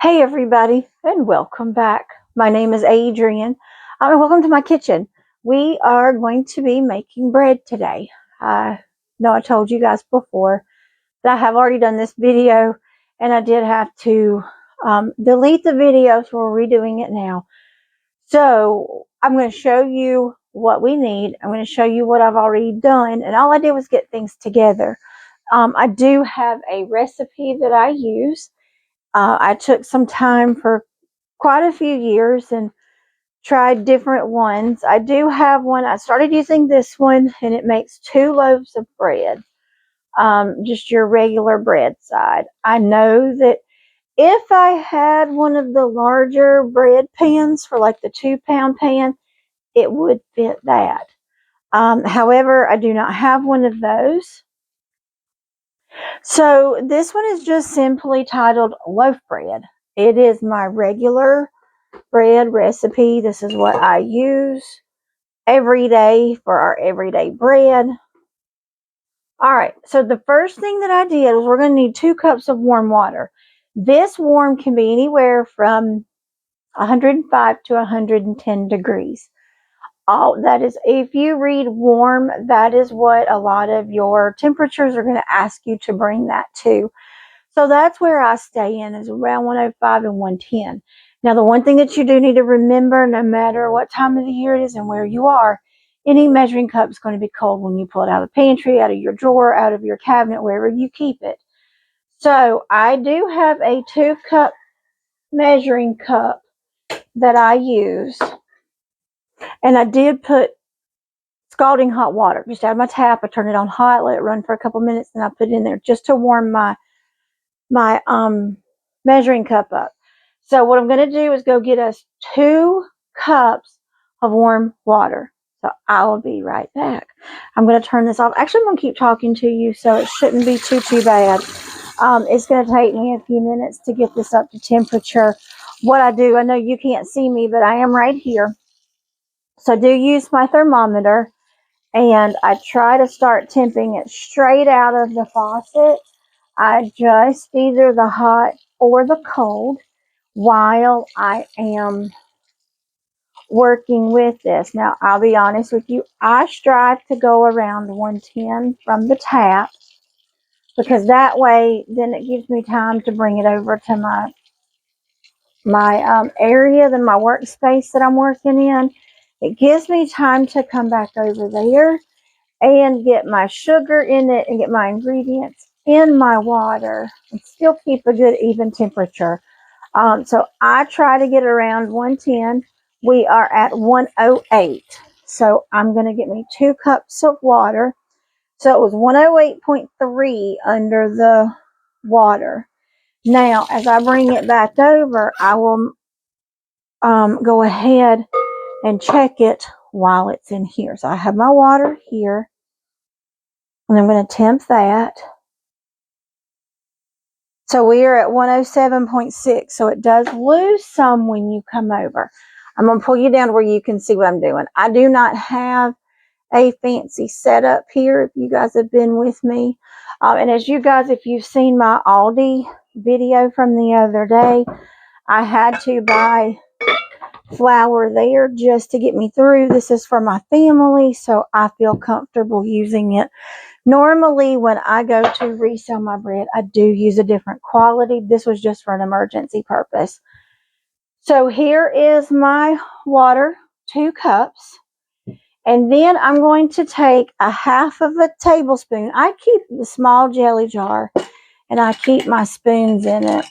Hey everybody, and welcome back. My name is Adrian, and welcome to my kitchen. We are going to be making bread today. I know I told you guys before that I have already done this video, and I did have to delete the video, so we're redoing it now. So I'm going to show you what we need. I'm going to show you what I've already done, and all I did was get things together. I do have a recipe that I use. I took some time for quite a few years and tried different ones. I do have one. I started using this one, and it makes 2 loaves of bread, just your regular bread side. I know that if I had one of the larger bread pans for like the 2-pound pan, it would fit that. However, I do not have one of those. So this one is just simply titled loaf bread. It is my regular bread recipe. This is what I use every day for our everyday bread. All right, so the first thing that I did was we're going to need 2 cups of warm water. This warm can be anywhere from 105 to 110 degrees. All that is, if you read warm, that is what a lot of your temperatures are going to ask you to bring that to. So that's where I stay in, is around 105 and 110. Now, the one thing that you do need to remember, no matter what time of the year it is and where you are, any measuring cup is going to be cold when you pull it out of the pantry, out of your drawer, out of your cabinet, wherever you keep it. So I do have a 2-cup measuring cup that I use. And I did put scalding hot water just out of my tap. I turn it on hot, let it run for a couple minutes, and I put it in there just to warm my measuring cup up. So what I'm going to do is go get us 2 cups of warm water. So I will be right back. I'm going to turn this off. Actually, I'm going to keep talking to you, so it shouldn't be too bad. It's going to take me a few minutes to get this up to temperature. What I do, I know you can't see me, but I am right here. So I do use my thermometer, and I try to start temping it straight out of the faucet. I adjust either the hot or the cold while I am working with this. Now, I'll be honest with you, I strive to go around 110 from the tap, because that way then it gives me time to bring it over to my area, then my workspace that I'm working in. It gives me time to come back over there and get my sugar in it and get my ingredients in my water and still keep a good even temperature. So I try to get around 110. We are at 108. So I'm going to get me 2 cups of water. So it was 108.3 under the water. Now, as I bring it back over, I will go ahead and check it while it's in here. So I have my water here, and I'm going to temp that. So we are at 107.6. So it does lose some when you come over. I'm going to pull you down where you can see what I'm doing. I do not have a fancy setup here, if you guys have been with me. And as you guys, if you've seen my Aldi video from the other day, I had to buy flour there just to get me through. This is for my family, so I feel comfortable using it. Normally, when I go to resell my bread, I do use a different quality. This was just for an emergency purpose. So here is my water, 2 cups. And then I'm going to take a half of a tablespoon. I keep the small jelly jar, and I keep my spoons in it.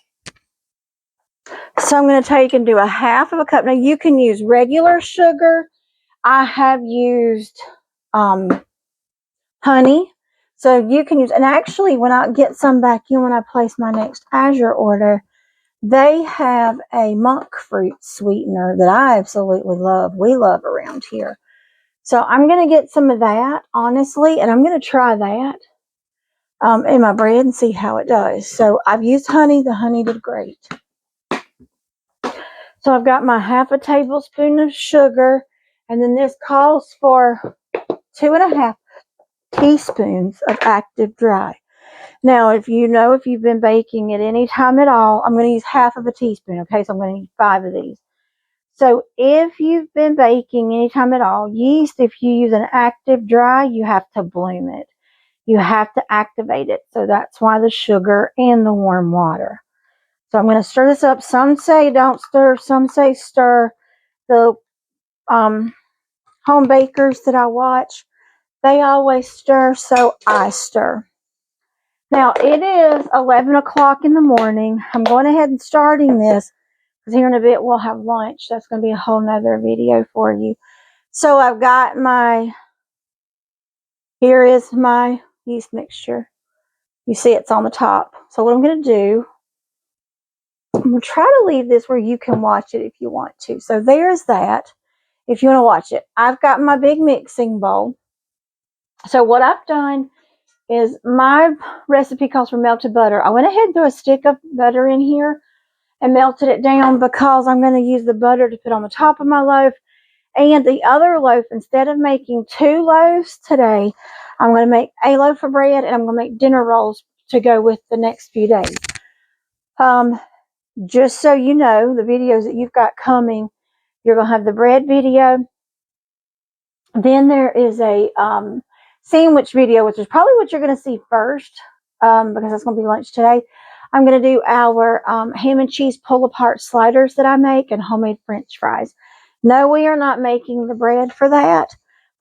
So I'm going to take and do a half of a cup. Now, you can use regular sugar. I have used honey. So you can use, and actually when I get some back in, when I place my next Azure order, they have a monk fruit sweetener that I absolutely love. We love around here. So I'm going to get some of that, honestly, and I'm going to try that in my bread and see how it does. So I've used honey. The honey did great. So I've got my half a tablespoon of sugar, and then this calls for 2.5 teaspoons of active dry. Now, if you've been baking at any time at all, I'm going to use half of a teaspoon, okay? So I'm going to use 5 of these. So if you've been baking any time at all, yeast, if you use an active dry, you have to bloom it. You have to activate it. So that's why the sugar and the warm water. So I'm going to stir this up. Some say don't stir, some say stir. The home bakers that I watch, they always stir, so I stir. Now it is 11 o'clock in the morning. I'm going ahead and starting this because here in a bit we'll have lunch. That's going to be a whole nother video for you. So I've got here is my yeast mixture. You see it's on the top. So what I'm going to do, I'm going to try to leave this where you can watch it if you want to. So there's that, if you want to watch it. I've got my big mixing bowl. So what I've done is my recipe calls for melted butter. I went ahead and threw a stick of butter in here and melted it down because I'm going to use the butter to put on the top of my loaf. And the other loaf, instead of making 2 loaves today, I'm going to make a loaf of bread and I'm going to make dinner rolls to go with the next few days. Just so you know, the videos that you've got coming, you're going to have the bread video. Then there is a sandwich video, which is probably what you're going to see first because that's going to be lunch today. I'm going to do our ham and cheese pull-apart sliders that I make and homemade French fries. No, we are not making the bread for that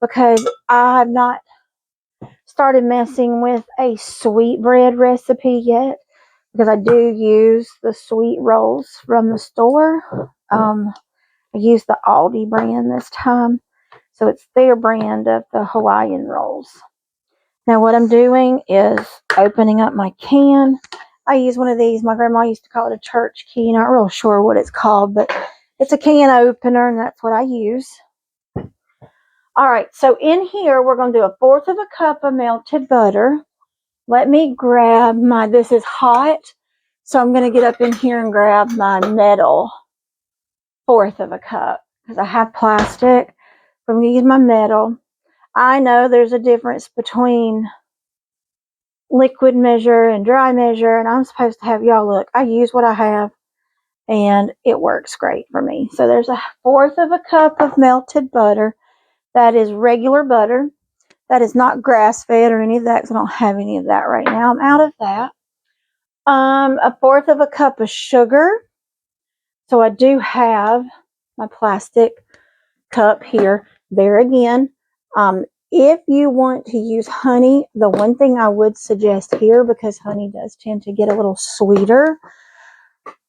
because I have not started messing with a sweet bread recipe yet because I do use the sweet rolls from the store. I use the Aldi brand this time. So it's their brand of the Hawaiian rolls. Now what I'm doing is opening up my can. I use one of these. My grandma used to call it a church key. Not real sure what it's called, but it's a can opener, and that's what I use. All right, so in here, we're going to do 1/4 of a cup of melted butter. Let me grab this is hot, so I'm going to get up in here and grab my metal 1/4 of a cup because I have plastic. I'm going to use my metal. I know there's a difference between liquid measure and dry measure, and I'm supposed to have y'all look. I use what I have, and it works great for me. So there's 1/4 of a cup of melted butter. That is regular butter. That is not grass-fed or any of that because I don't have any of that right now. I'm out of that. 1/4 of a cup of sugar. So I do have my plastic cup here. There again. If you want to use honey, the one thing I would suggest here, because honey does tend to get a little sweeter,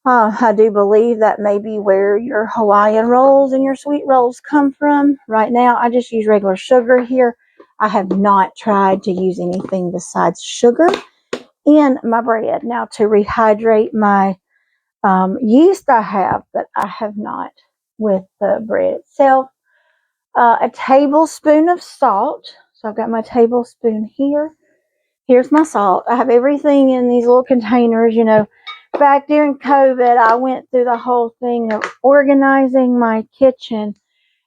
I do believe that may be where your Hawaiian rolls and your sweet rolls come from. Right now, I just use regular sugar here. I have not tried to use anything besides sugar in my bread. Now, to rehydrate my yeast, I have, but I have not with the bread itself. A tablespoon of salt. So I've got my tablespoon here. Here's my salt. I have everything in these little containers. You know, back during COVID, I went through the whole thing of organizing my kitchen.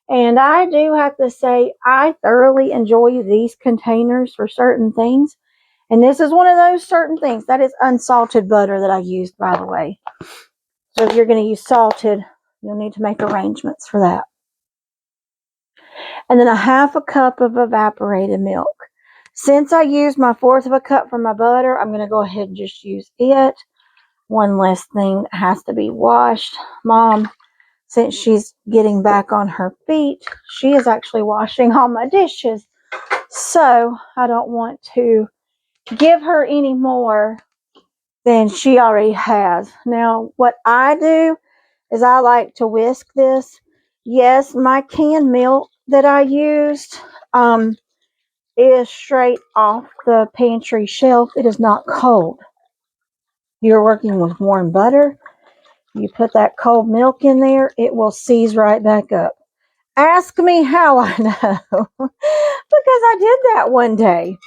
And I do have to say, I thoroughly enjoy these containers for certain things. And this is one of those certain things. That is unsalted butter that I used, by the way. So if you're going to use salted, you'll need to make arrangements for that. And then 1/2 cup of evaporated milk. Since I used my 1/4 of a cup for my butter, I'm going to go ahead and just use it. One less thing that has to be washed. Mom, since she's getting back on her feet, she is actually washing all my dishes. So I don't want to give her any more than she already has. Now, what I do is I like to whisk this. Yes, my canned milk that I used is straight off the pantry shelf. It is not cold. You're working with warm butter. You put that cold milk in there, it will seize right back up. Ask me how I know. Because I did that one day.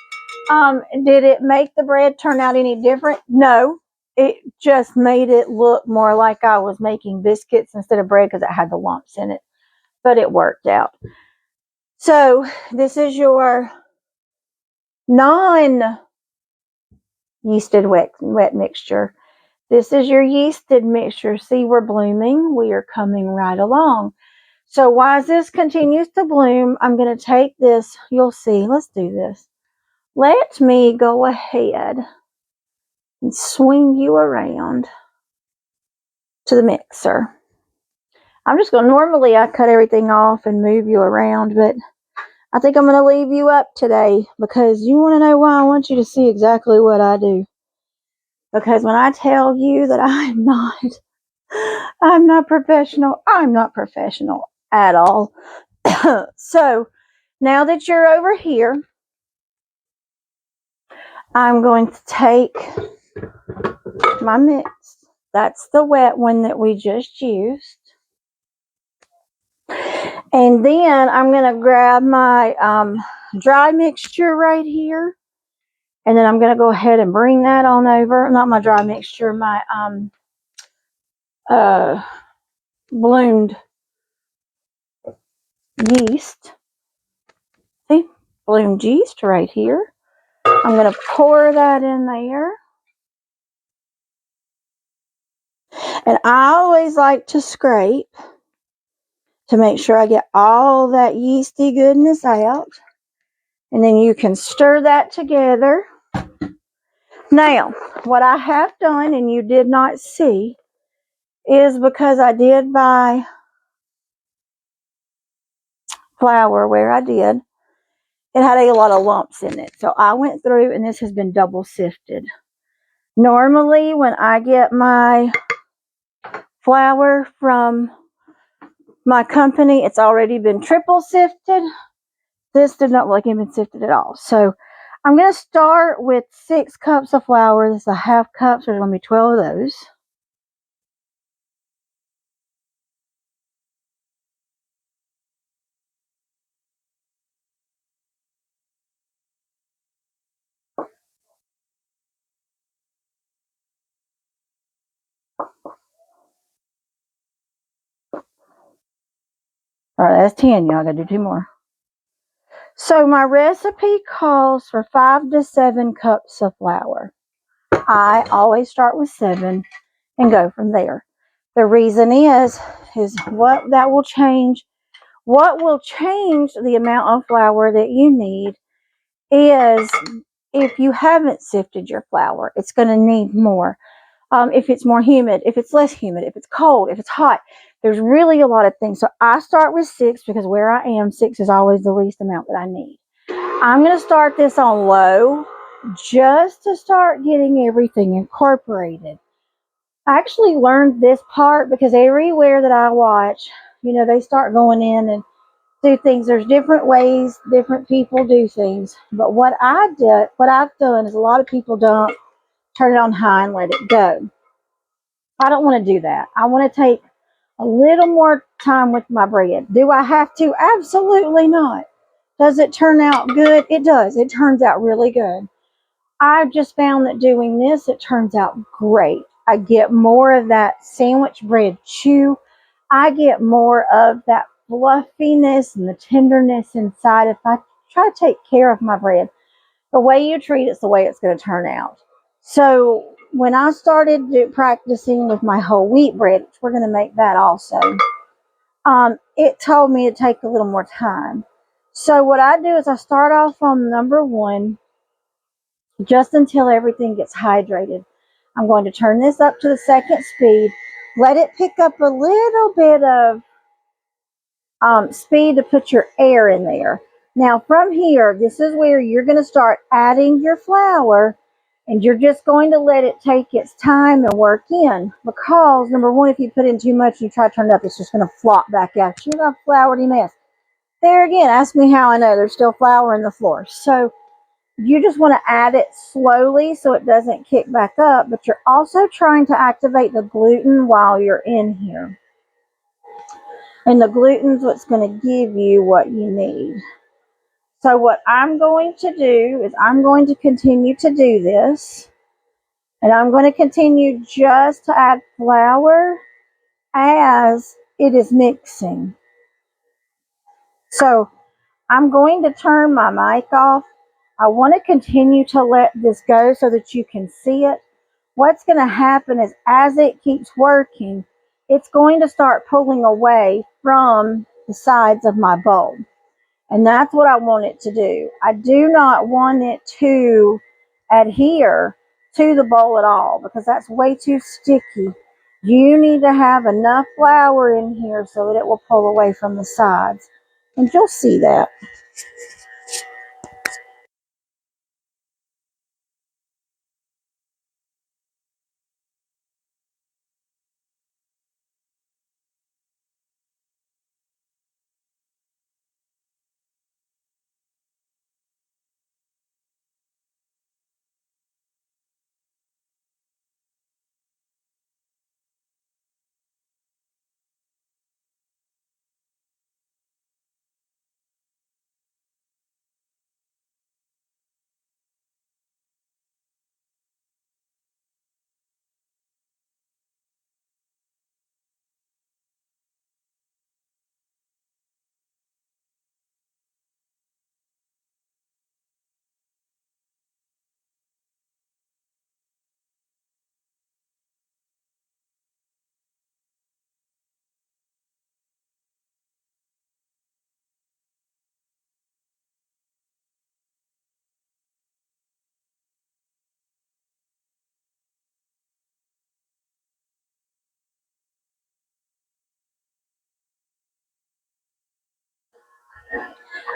Did it make the bread turn out any different? No. It just made it look more like I was making biscuits instead of bread because it had the lumps in it. But it worked out. So this is your non-dry yeasted wet mixture. This is your yeasted mixture. See, we're blooming. We are coming right along. So while this continues to bloom, I'm going to take this. You'll see. Let's do this. Let me go ahead and swing you around to the mixer. I'm just going to, normally I cut everything off and move you around, but I think I'm going to leave you up today because you want to know why. I want you to see exactly what I do. Because when I tell you that I'm not professional, I'm not professional at all. So now that you're over here, I'm going to take my mix. That's the wet one that we just used. And then I'm going to grab my dry mixture right here. And then I'm going to go ahead and bring that on over. Not my dry mixture, my bloomed yeast. See? Bloomed yeast right here. I'm going to pour that in there. And I always like to scrape to make sure I get all that yeasty goodness out. And then you can stir that together. Now, what I have done, and you did not see, is because I did buy flour where I did, it had a lot of lumps in it. So I went through, and this has been double sifted. Normally, when I get my flour from my company, it's already been triple sifted. This did not look like it had been sifted at all. So I'm going to start with 6 cups of flour. This is a half cup, so there's going to be 12 of those. All right, that's 10, y'all. I got to do 2 more. So my recipe calls for 5 to 7 cups of flour. I always start with 7 and go from there. The reason is what that will change. What will change the amount of flour that you need is if you haven't sifted your flour, it's going to need more. If it's more humid, if it's less humid, if it's cold, if it's hot, there's really a lot of things. So I start with 6 because where I am, 6 is always the least amount that I need. I'm going to start this on low just to start getting everything incorporated. I actually learned this part because everywhere that I watch, they start going in and do things. There's different ways different people do things. But what I've done is a lot of people don't turn it on high and let it go. I don't want to do that. I want to take a little more time with my bread. Do I have to? Absolutely not. Does it turn out good? It does. It turns out really good. I've just found that doing this, it turns out great. I get more of that sandwich bread chew. I get more of that fluffiness and the tenderness inside. If I try to take care of my bread, the way you treat it's the way it's going to turn out. So when I started practicing with my whole wheat bread, which we're going to make that also, it told me to take a little more time. So what I do is I start off on number 1 just until everything gets hydrated. I'm going to turn this up to the 2nd speed, let it pick up a little bit of speed to put your air in there. Now from here, this is where you're going to start adding your flour, and you're just going to let it take its time and work in, because number 1, if you put in too much and you try to turn it up, it's just going to flop back out. You're going to have a floury mess. There again, ask me how I know there's still flour in the floor. So you just want to add it slowly so it doesn't kick back up, but you're also trying to activate the gluten while you're in here. And the gluten's what's going to give you what you need. So what I'm going to do is I'm going to continue to do this. And I'm going to continue just to add flour as it is mixing. So I'm going to turn my mic off I want to continue to let this go so that you can see it. What's going to happen is as it keeps working, it's going to start pulling away from the sides of my bowl. And that's what I want it to do. I do not want it to adhere to the bowl at all because that's way too sticky. You need to have enough flour in here so that it will pull away from the sides. And you'll see that.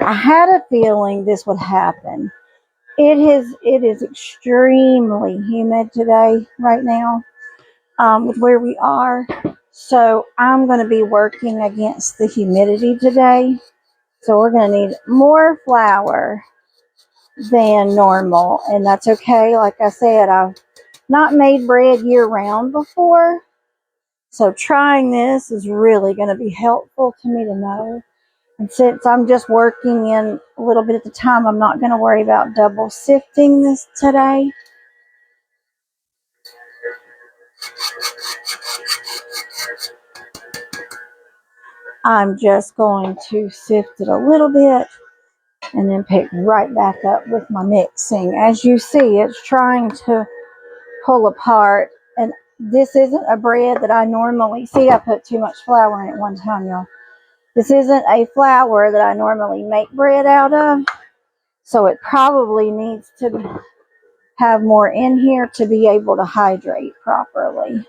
I had a feeling this would happen. It is extremely humid today, right now, with where we are. So I'm going to be working against the humidity today. So we're going to need more flour than normal, and that's okay. Like I said, I've not made bread year round before, so trying this is really going to be helpful to me to know. And since I'm just working in a little bit at the time, I'm not going to worry about double sifting this today. I'm just going to sift it a little bit and then pick right back up with my mixing. As you see, it's trying to pull apart. And this isn't a bread that I normally see. I put too much flour in it one time, y'all. This isn't a flour that I normally make bread out of. So it probably needs to have more in here to be able to hydrate properly.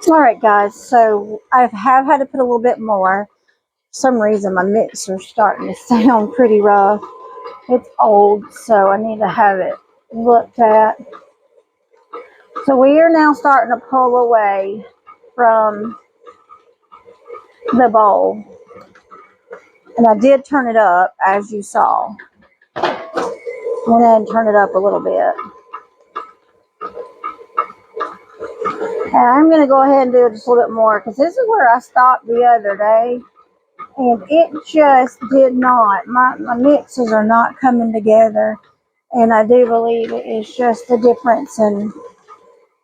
All right, guys. So I have had to put a little bit more. For some reason, my mixer's starting to sound pretty rough. It's old, so I need to have it looked at. So we are now starting to pull away from the bowl. And I did turn it up, as you saw. Went ahead and turn it up a little bit. And I'm going to go ahead and do it just a little bit more because this is where I stopped the other day. And it just did not. My mixes are not coming together. And I do believe it's just the difference in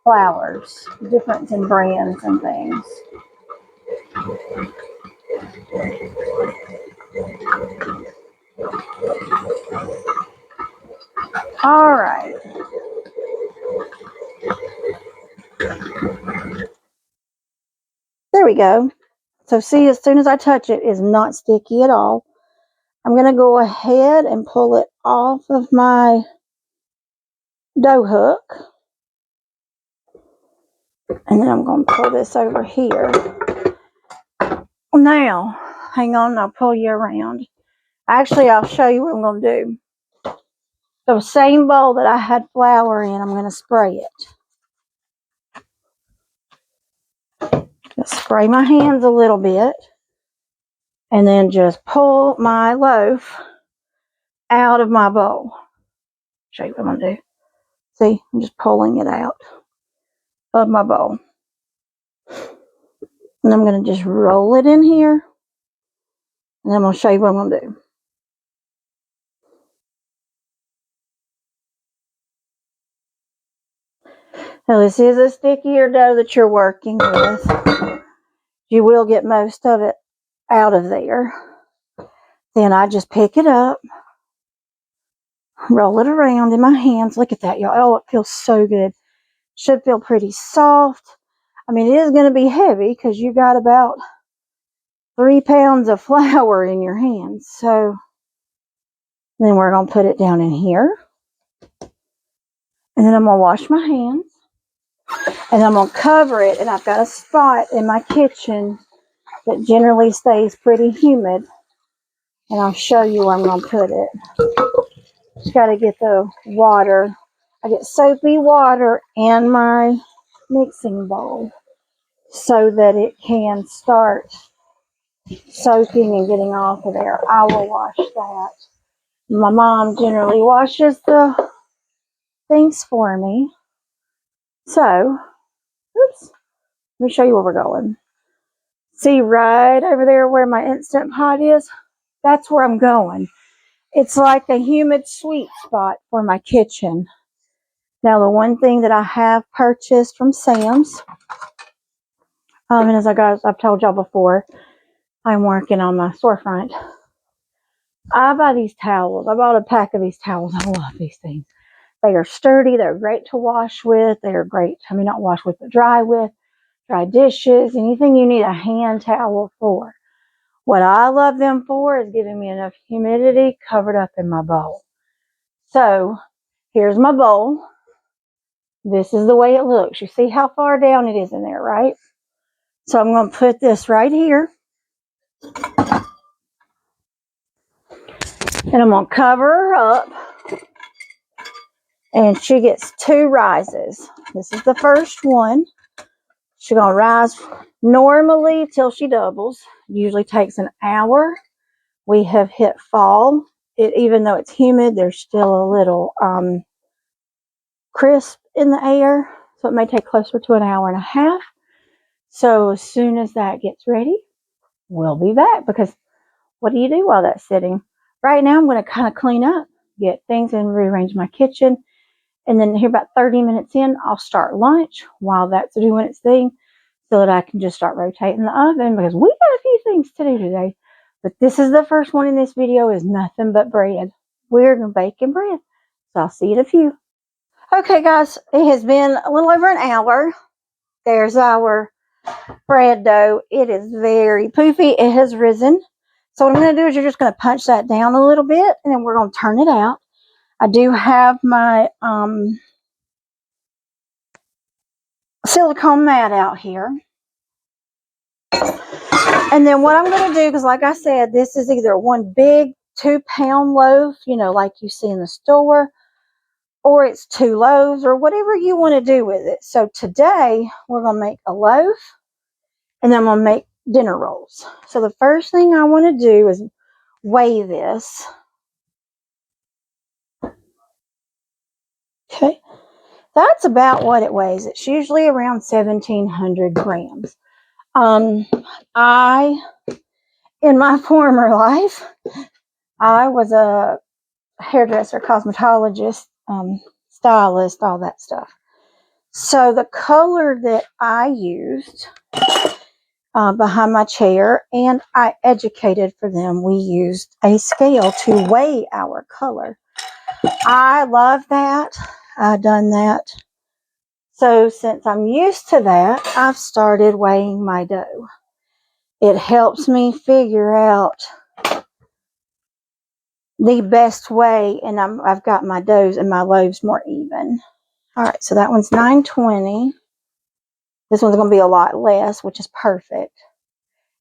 flours, the difference in brands and things. All right. we go. So see, as soon as I touch it, it's not sticky at all. I'm going to go ahead and pull it off of my dough hook. And then I'm going to pull this over here. Now, hang on, I'll pull you around. Actually, I'll show you what I'm going to do. The same bowl that I had flour in, I'm going to spray it. Just spray my hands a little bit. And then just pull my loaf out of my bowl. Show you what I'm going to do. See, I'm just pulling it out of my bowl. And I'm going to just roll it in here. And I'm going to show you what I'm going to do. Now, this is a stickier dough that you're working with. You will get most of it out of there. Then I just pick it up, roll it around in my hands. Look at that, y'all. Oh, it feels so good. Should feel pretty soft. I mean, it is going to be heavy because you got about 3 pounds of flour in your hands. So then we're going to put it down in here. And then I'm going to wash my hands. And I'm going to cover it. And I've got a spot in my kitchen that generally stays pretty humid. And I'll show you where I'm going to put it. Just got to get the water. I get soapy water in my mixing bowl so that it can start soaking and getting off of there. I will wash that. My mom generally washes the things for me. So, oops, let me show you where we're going. See right over there where my Instant Pot is? That's where I'm going. It's like a humid sweet spot for my kitchen. Now, the one thing that I have purchased from Sam's, and as I've told y'all before, I'm working on my storefront. I buy these towels. I bought a pack of these towels. I love these things. They are sturdy. They're great to wash with. They are great, not wash with, but dry with. Dry dishes, anything you need a hand towel for. What I love them for is giving me enough humidity covered up in my bowl. So, here's my bowl. This is the way it looks. You see how far down it is in there, right? So I'm going to put this right here. And I'm going to cover her up. And she gets 2 rises. This is the first one. She's going to rise normally till she doubles. Usually takes an hour. We have hit fall. Even though it's humid, there's still a little crisp in the air. So it may take closer to an hour and a half. So as soon as that gets ready, we'll be back. Because what do you do while that's sitting? Right now, I'm going to kind of clean up, get things and rearrange my kitchen. And then here about 30 minutes in, I'll start lunch while that's doing its thing so that I can just start rotating the oven because we got a few things to do today. But this is the first one in this video is nothing but bread. We're going to bake bread. So I'll see you in a few. Okay, guys, it has been a little over an hour. There's our bread dough. It is very poofy. It has risen. So what I'm going to do is you're just going to punch that down a little bit and then we're going to turn it out. I do have my silicone mat out here. And then what I'm going to do, because like I said, this is either one big 2-pound loaf, like you see in the store, or it's 2 loaves, or whatever you want to do with it. So today, we're going to make a loaf, and then I'm going to make dinner rolls. So the first thing I want to do is weigh this. Okay. That's about what it weighs. It's usually around 1,700 grams. In my former life, I was a hairdresser, cosmetologist, stylist, all that stuff. So the color that I used behind my chair, and I educated for them, we used a scale to weigh our color. I love that. I've done that So since I'm used to that, I've started weighing my dough. It helps me figure out the best way, and I've got my doughs and my loaves more even. All right, so that one's 920. This one's going to be a lot less, which is perfect.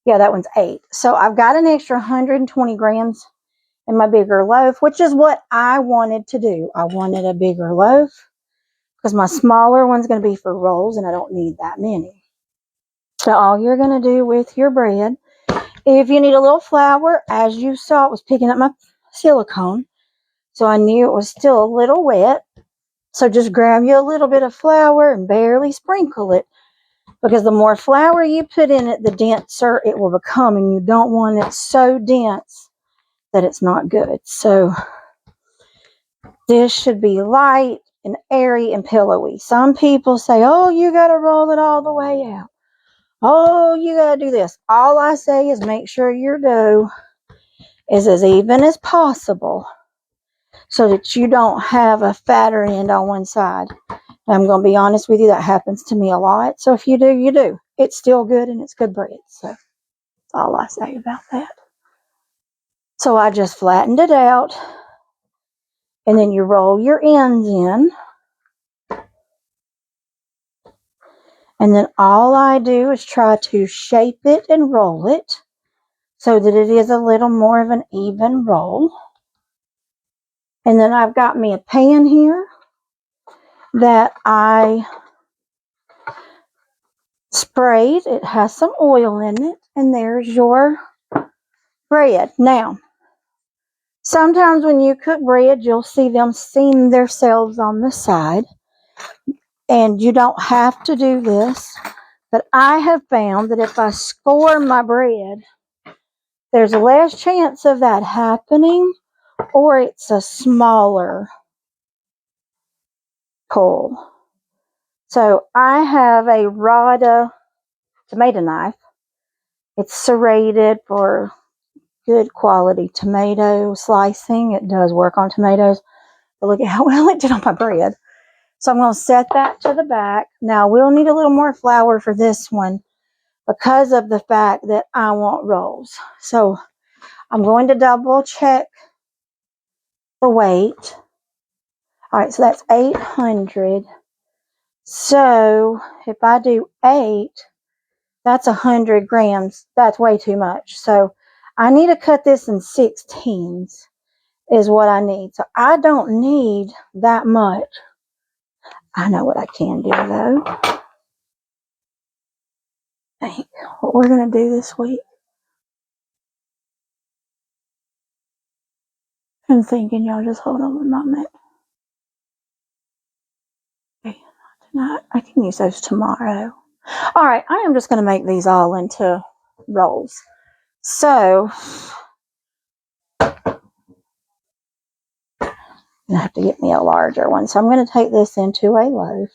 Yeah, that one's 8. So I've got an extra 120 grams in my bigger loaf, which is what I wanted to do. I wanted a bigger loaf because my smaller one's going to be for rolls, and I don't need that many. So all you're going to do with your bread, if you need a little flour, as you saw, it was picking up my silicone. So I knew it was still a little wet. So just grab you a little bit of flour and barely sprinkle it. Because the more flour you put in it, the denser it will become. And you don't want it so dense that it's not good. So this should be light and airy and pillowy. Some people say, oh, you got to roll it all the way out. Oh, you got to do this. All I say is make sure your dough is as even as possible so that you don't have a fatter end on one side. I'm going to be honest with you, that happens to me a lot. So if you do, you do. It's still good and it's good bread. So that's all I say about that. So I just flattened it out. And then you roll your ends in. And then all I do is try to shape it and roll it so that it is a little more of an even roll. And then I've got me a pan here that I sprayed. It has some oil in it. And there's your bread. Now, sometimes when you cook bread, you'll see them seam themselves on the side. And you don't have to do this. But I have found that if I score my bread, there's less chance of that happening, or it's a smaller pull. So I have a Rada tomato knife. It's serrated for good quality tomato slicing. It does work on tomatoes. But look at how well it did on my bread. So I'm going to set that to the back. Now we'll need a little more flour for this one because of the fact that I want rolls. So I'm going to double check the weight. All right, so that's 800. So if I do 8, that's 100 grams. That's way too much. So I need to cut this in 16s is what I need. So I don't need that much. I know what I can do though. I think what we're going to do this week. I'm thinking y'all just hold on a moment. Okay, not tonight. I can use those tomorrow. All right, I am just going to make these all into rolls. So I have to get me a larger one. So I'm going to take this into a loaf.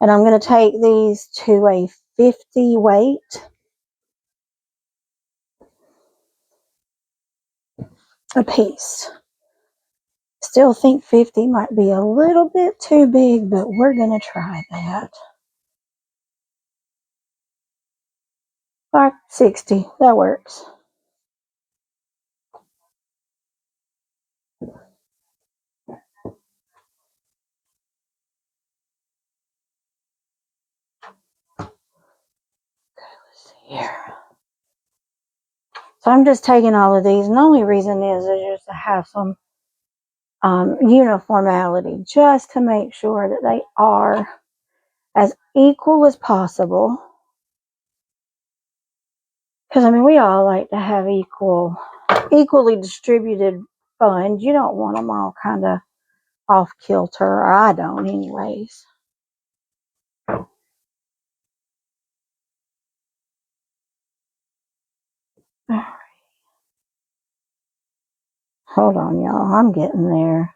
And I'm going to take these to a 50 weight. A piece. Still think 50 might be a little bit too big, but we're going to try that. All right, 60. That works. Let's see here. So I'm just taking all of these, and the only reason is just to have some uniformity, just to make sure that they are as equal as possible. Because, I mean, we all like to have equally distributed funds. You don't want them all kind of off kilter, or I don't anyways. Hold on, y'all. I'm getting there.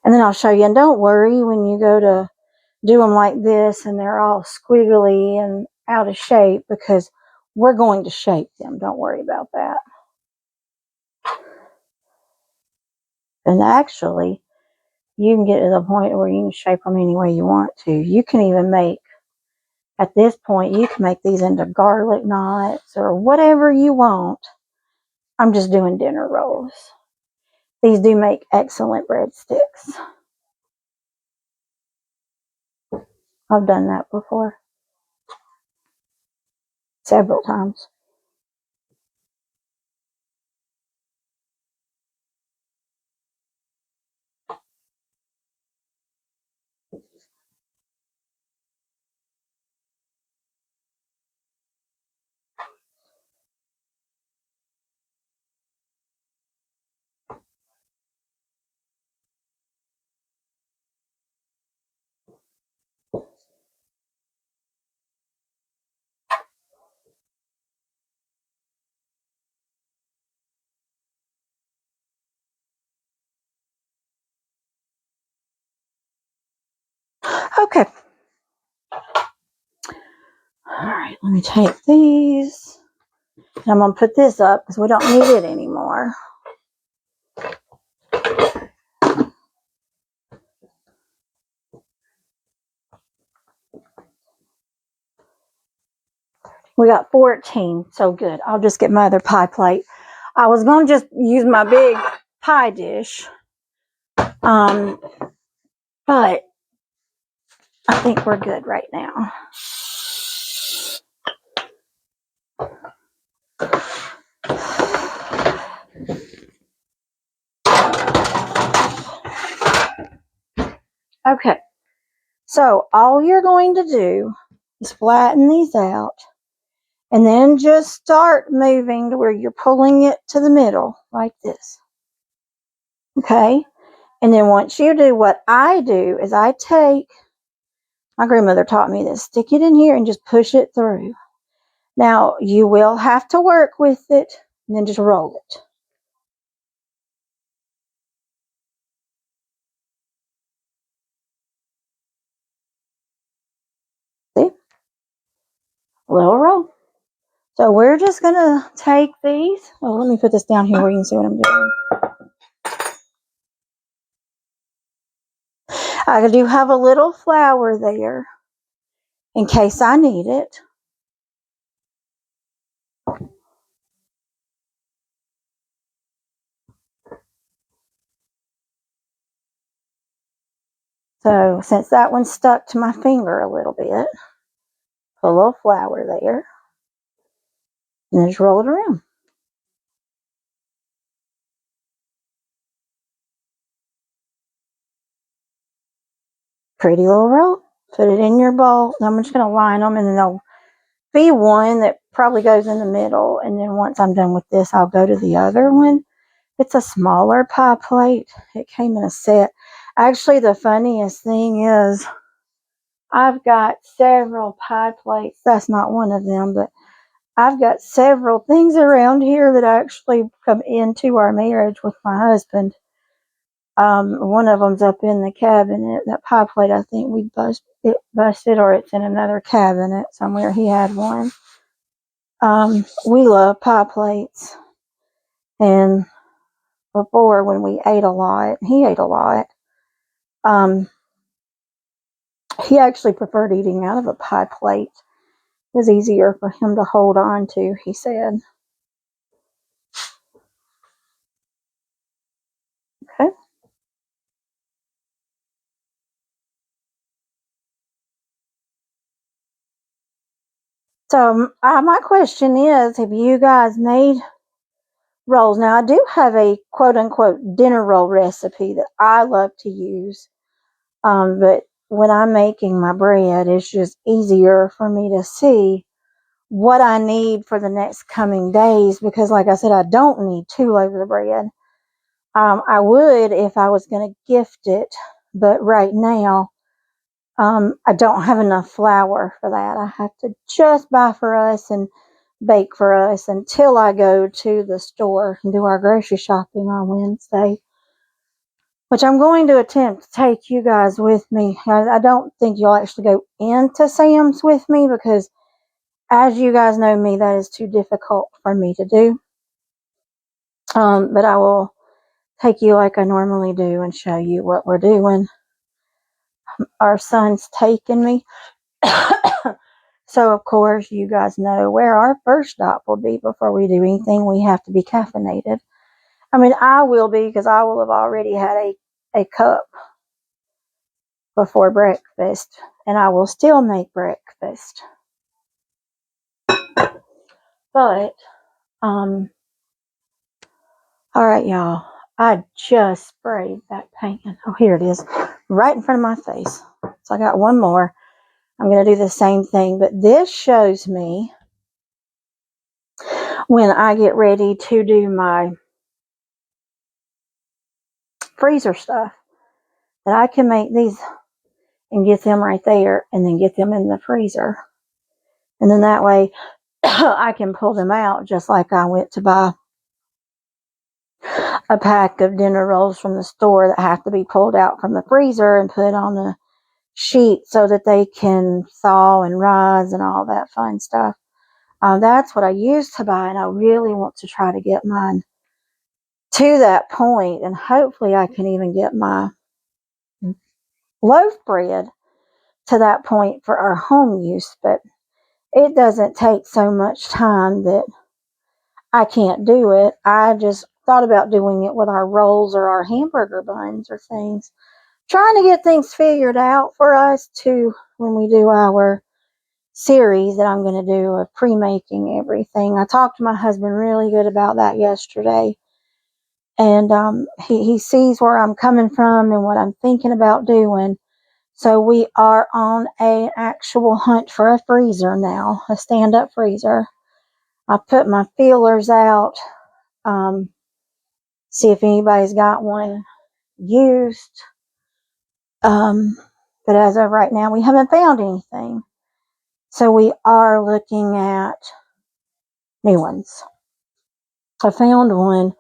And then I'll show you. And don't worry when you go to do them like this and they're all squiggly and out of shape, because we're going to shape them. Don't worry about that. And actually, you can get to the point where you can shape them any way you want to. You can even make, at this point, you can make these into garlic knots or whatever you want. I'm just doing dinner rolls. These do make excellent breadsticks. I've done that before. Several times. Okay. Alright, let me take these. And I'm going to put this up because we don't need it anymore. We got 14, so good. I'll just get my other pie plate. I was going to just use my big pie dish. But I think we're good right now. Okay, so all you're going to do is flatten these out and then just start moving to where you're pulling it to the middle like this. Okay, and then once you do what I do is I take, my grandmother taught me this, stick it in here and just push it through. Now you will have to work with it and then just roll it. See? A little roll. So we're just going to take these. Oh, let me put this down here where you can see what I'm doing. I do have a little flour there in case I need it. So since that one stuck to my finger a little bit, put a little flour there and then just roll it around. Pretty little roll. Put it in your bowl. I'm just going to line them, and then there'll be one that probably goes in the middle. And then once I'm done with this, I'll go to the other one. It's a smaller pie plate. It came in a set. Actually, the funniest thing is I've got several pie plates. That's not one of them, but I've got several things around here that actually come into our marriage with my husband. One of them's up in the cabinet. That pie plate, I think we busted, or it's in another cabinet somewhere. He had one. We love pie plates, and before when we ate a lot, he ate a lot. He actually preferred eating out of a pie plate. It was easier for him to hold on to, he said. Okay. So my question is, have you guys made rolls? Now, I do have a quote-unquote dinner roll recipe that I love to use. But when I'm making my bread, it's just easier for me to see what I need for the next coming days. Because like I said, I don't need 2 loaves of bread. I would if I was going to gift it. But right now, I don't have enough flour for that. I have to just buy for us and bake for us until I go to the store and do our grocery shopping on Wednesday, which I'm going to attempt to take you guys with me. I don't think you'll actually go into Sam's with me because, as you guys know me, that is too difficult for me to do. But I will take you like I normally do and show you what we're doing. Our son's taking me. So, of course, you guys know where our first stop will be before we do anything. We have to be caffeinated. I mean, I will be, because I will have already had a cup before breakfast, and I will still make breakfast. But, all right, y'all. I just sprayed that pan. Oh, here it is, right in front of my face. So I got one more. I'm going to do the same thing, but this shows me when I get ready to do my freezer stuff that I can make these and get them right there and then get them in the freezer. And then that way I can pull them out just like I went to buy a pack of dinner rolls from the store that have to be pulled out from the freezer and put on a sheet so that they can thaw and rise and all that fun stuff. That's what I used to buy, and I really want to try to get mine to that point, and hopefully I can even get my loaf bread to that point for our home use. But it doesn't take so much time that I can't do it. I just thought about doing it with our rolls or our hamburger buns or things. Trying to get things figured out for us too when we do our series that I'm going to do of pre-making everything. I talked to my husband really good about that yesterday. And he sees where I'm coming from and what I'm thinking about doing. So we are on an actual hunt for a freezer now, a stand-up freezer. I put my feelers out, see if anybody's got one used. But as of right now, we haven't found anything. So we are looking at new ones. I found one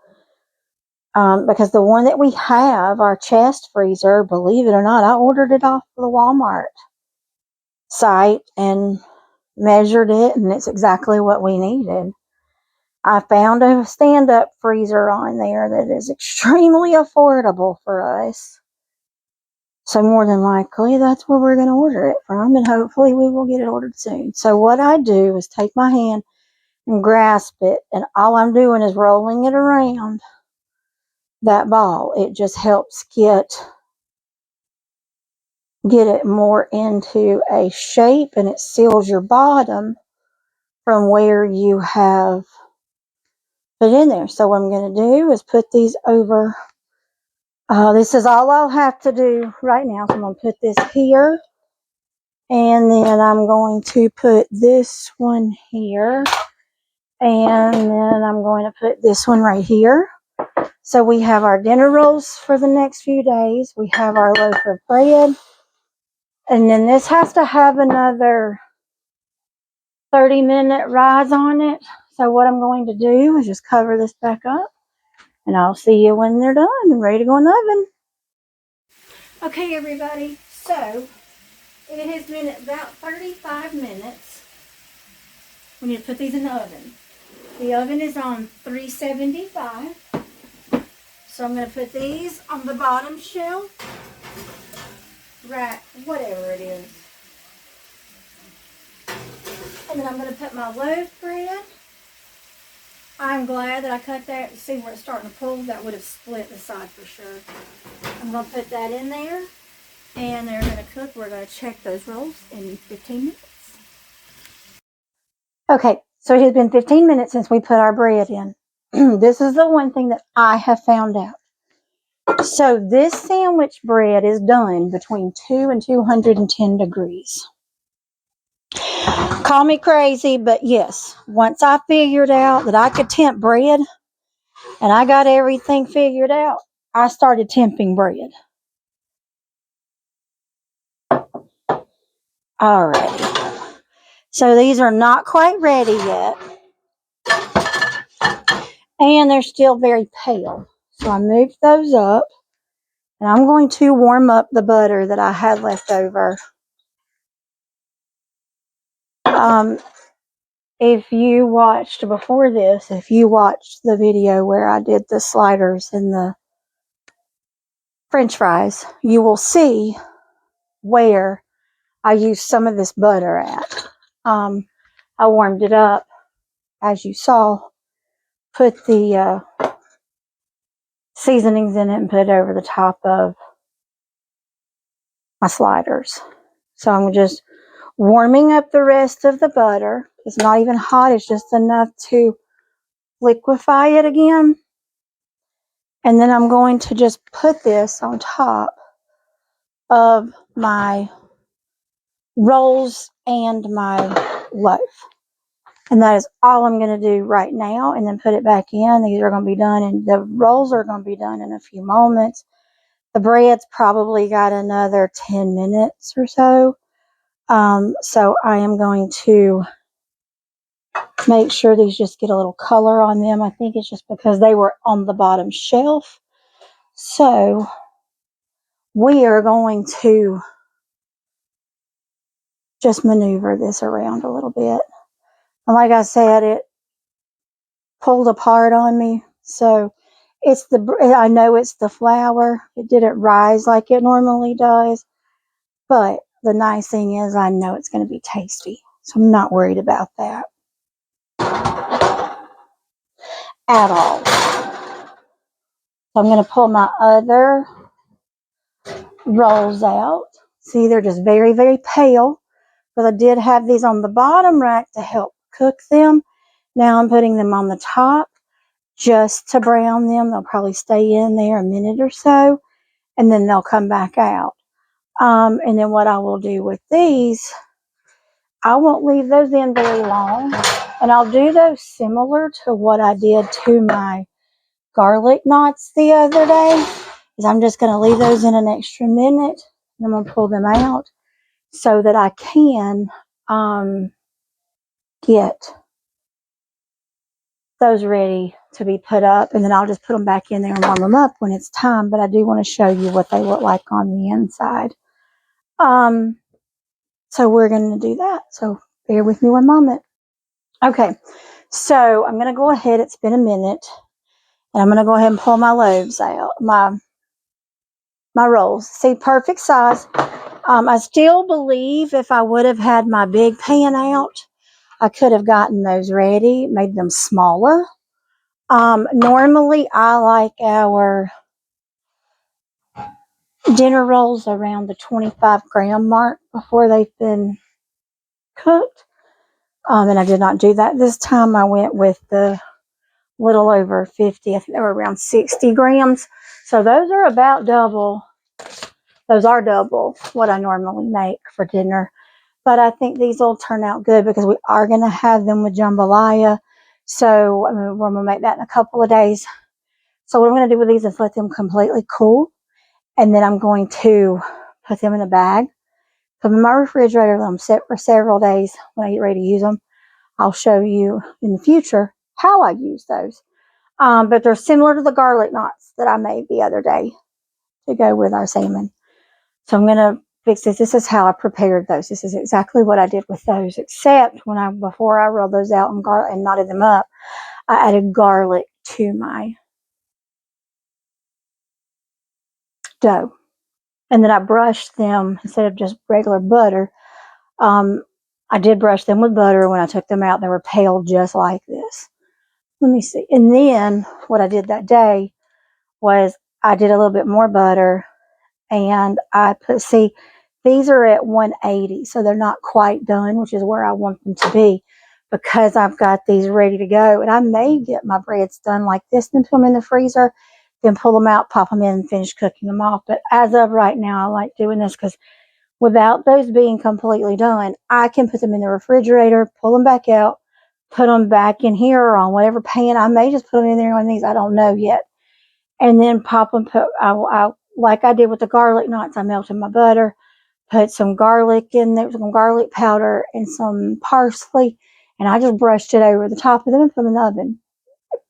because the one that we have, our chest freezer, believe it or not, I ordered it off the Walmart site and measured it, and it's exactly what we needed. I found a stand-up freezer on there that is extremely affordable for us. So more than likely, that's where we're going to order it from, and hopefully we will get it ordered soon. So what I do is take my hand and grasp it, and all I'm doing is rolling it around that ball. It just helps get it more into a shape, and it seals your bottom from where you have put in there. So what I'm going to do is put these over. This is all I'll have to do right now. So I'm going to put this here, and then I'm going to put this one here, and then I'm going to put this one right here. So we have our dinner rolls for the next few days. We have our loaf of bread, and then this has to have another 30-minute rise on it. So what I'm going to do is just cover this back up, and I'll see you when they're done and ready to go in the oven. Okay, everybody, so it has been about 35 minutes. We need to put these in the oven. The oven is on 375. So I'm going to put these on the bottom shelf, right, whatever it is. And then I'm going to put my loaf bread. I'm glad that I cut that. See where it's starting to pull? That would have split the side for sure. I'm going to put that in there, and they're going to cook. We're going to check those rolls in 15 minutes. Okay, so it has been 15 minutes since we put our bread in. This is the one thing that I have found out. So this sandwich bread is done between 2 and 210 degrees. Call me crazy, but yes, once I figured out that I could temp bread and I got everything figured out, I started temping bread. Alrighty. So these are not quite ready yet. And they're still very pale. So I moved those up. And I'm going to warm up the butter that I had left over. If you watched before this, if you watched the video where I did the sliders and the French fries, you will see where I used some of this butter at. I warmed it up, as you saw, put the seasonings in it and put it over the top of my sliders. So I'm just warming up the rest of the butter. It's not even hot, it's just enough to liquefy it again. And then I'm going to just put this on top of my rolls and my loaf. And that is all I'm going to do right now, and then put it back in. These are going to be done, and the rolls are going to be done in a few moments. The bread's probably got another 10 minutes or so. So I am going to make sure these just get a little color on them. I think it's just because they were on the bottom shelf. So we are going to just maneuver this around a little bit. And like I said, it pulled apart on me. So I know it's the flour. It didn't rise like it normally does. But the nice thing is I know it's going to be tasty. So I'm not worried about that at all. So I'm going to pull my other rolls out. See, they're just very, very pale. But I did have these on the bottom rack to help cook them. Now I'm putting them on the top just to brown them. They'll probably stay in there a minute or so, and then they'll come back out. And then what I will do with these, I won't leave those in very long. And I'll do those similar to what I did to my garlic knots the other day. Is I'm just going to leave those in an extra minute. And I'm going to pull them out so that I can get those ready to be put up. And then I'll just put them back in there and warm them up when it's time. But I do want to show you what they look like on the inside. So we're going to do that. So bear with me one moment. Okay, so I'm going to go ahead. It's been a minute. And I'm going to go ahead and pull my loaves out, my rolls. See, perfect size. I still believe if I would have had my big pan out, I could have gotten those ready, made them smaller. Normally, I like our dinner rolls around the 25-gram mark before they've been cooked. And I did not do that this time. I went with the little over 50. I think they were around 60 grams. So those are about double. Those are double what I normally make for dinner. But I think these will turn out good because we are going to have them with jambalaya. So we're going to make that in a couple of days. So what I'm going to do with these is let them completely cool. And then I'm going to put them in a bag, put them in my refrigerator, let them sit for several days. When I get ready to use them, I'll show you in the future how I use those. But they're similar to the garlic knots that I made the other day to go with our salmon. So I'm going to fix this. This is how I prepared those. This is exactly what I did with those, except before I rolled those out and knotted them up, I added garlic to my dough. And then I brushed them instead of just regular butter. I did brush them with butter. When I took them out, they were pale just like this. Let me see. And then what I did that day was I did a little bit more butter, and I see, these are at 180, so they're not quite done, which is where I want them to be, because I've got these ready to go. And I may get my breads done like this, then put them in the freezer, then pull them out, pop them in, and finish cooking them off. But as of right now, I like doing this because without those being completely done, I can put them in the refrigerator, pull them back out, put them back in here or on whatever pan. I may just put them in there on these. I don't know yet. And then pop them, like I did with the garlic knots, I melted my butter, put some garlic in there, some garlic powder and some parsley, and I just brushed it over the top of them and put them in the oven.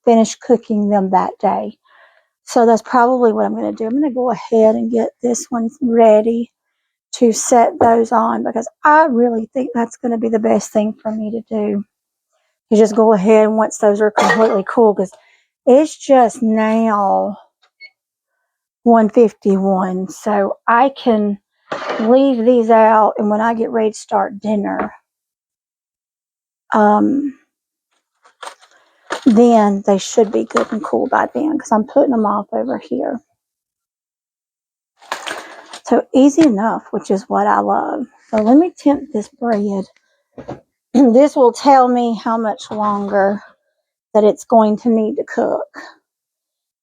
Finished cooking them that day. So that's probably what I'm going to do. I'm going to go ahead and get this one ready to set those on, because I really think that's going to be the best thing for me to do. You just go ahead once those are completely cool, because it's just now 1:51. So I can leave these out, and when I get ready to start dinner, then they should be good and cool by then, because I'm putting them off over here. So easy enough, which is what I love. So let me tempt this bread. This will tell me how much longer that it's going to need to cook.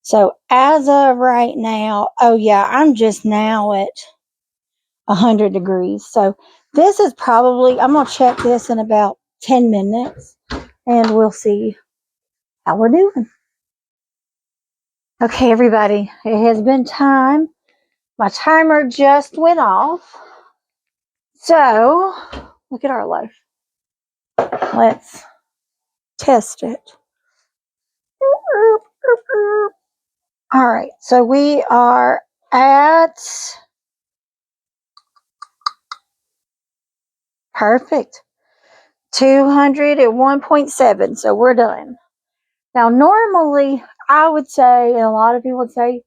So as of right now, oh yeah, I'm just now at 100 degrees. So this is probably, I'm going to check this in about 10 minutes and we'll see how we're doing. Okay, everybody, it has been time. My timer just went off. So look at our loaf. Let's test it. All right, so we are at perfect 201.7. So we're done. Now, normally I would say, and a lot of people would say,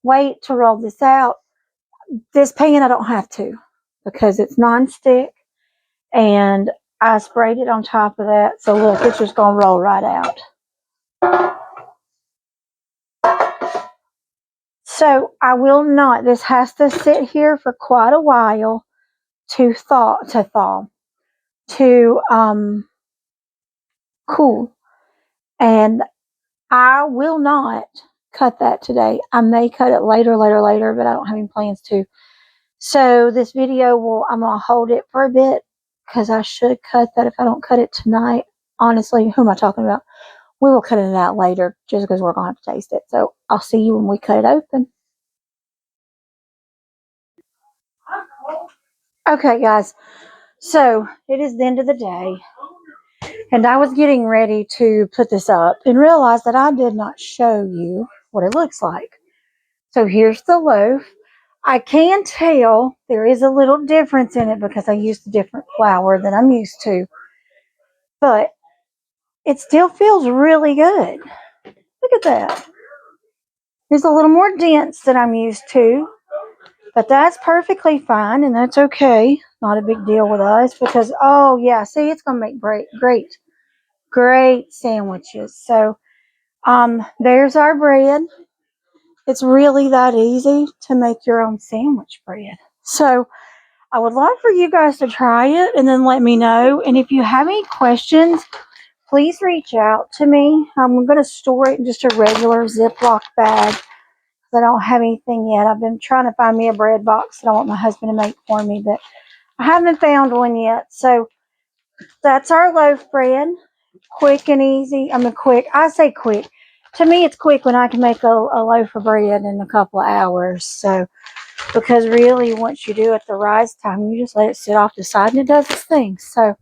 wait to roll this out. This pan, I don't have to because it's nonstick and I sprayed it on top of that. So look, it's just going to roll right out. So I will not, this has to sit here for quite a while to cool. And I will not cut that today. I may cut it later, but I don't have any plans to. So this video I'm going to hold it for a bit because I should cut that if I don't cut it tonight. Honestly, who am I talking about? We will cut it out later just because we're going to have to taste it. So I'll see you when we cut it open. Okay, guys. So it is the end of the day. And I was getting ready to put this up and realized that I did not show you what it looks like. So here's the loaf. I can tell there is a little difference in it because I used a different flour than I'm used to. But it still feels really good. Look at that. It's a little more dense than I'm used to. But that's perfectly fine and that's okay. Not a big deal with us because, oh yeah, see, it's going to make great sandwiches. So there's our bread. It's really that easy to make your own sandwich bread. So I would love for you guys to try it and then let me know. And if you have any questions, please reach out to me. I'm going to store it in just a regular Ziploc bag. I don't have anything yet. I've been trying to find me a bread box that I want my husband to make for me, but I haven't found one yet. So that's our loaf bread. Quick and easy. I say quick. To me, it's quick when I can make a loaf of bread in a couple of hours. So, because really, once you do it the rise time, you just let it sit off the side and it does its thing. So,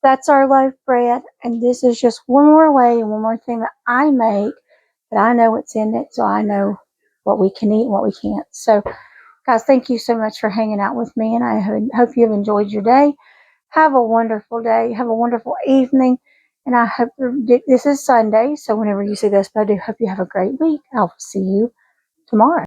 that's our loaf bread. And this is just one more way and one more thing that I make that I know what's in it. So, I know what we can eat and what we can't. So, guys, thank you so much for hanging out with me. And I hope you have enjoyed your day. Have a wonderful day. Have a wonderful evening. And I hope this is Sunday. So whenever you see this, but I do hope you have a great week. I'll see you tomorrow.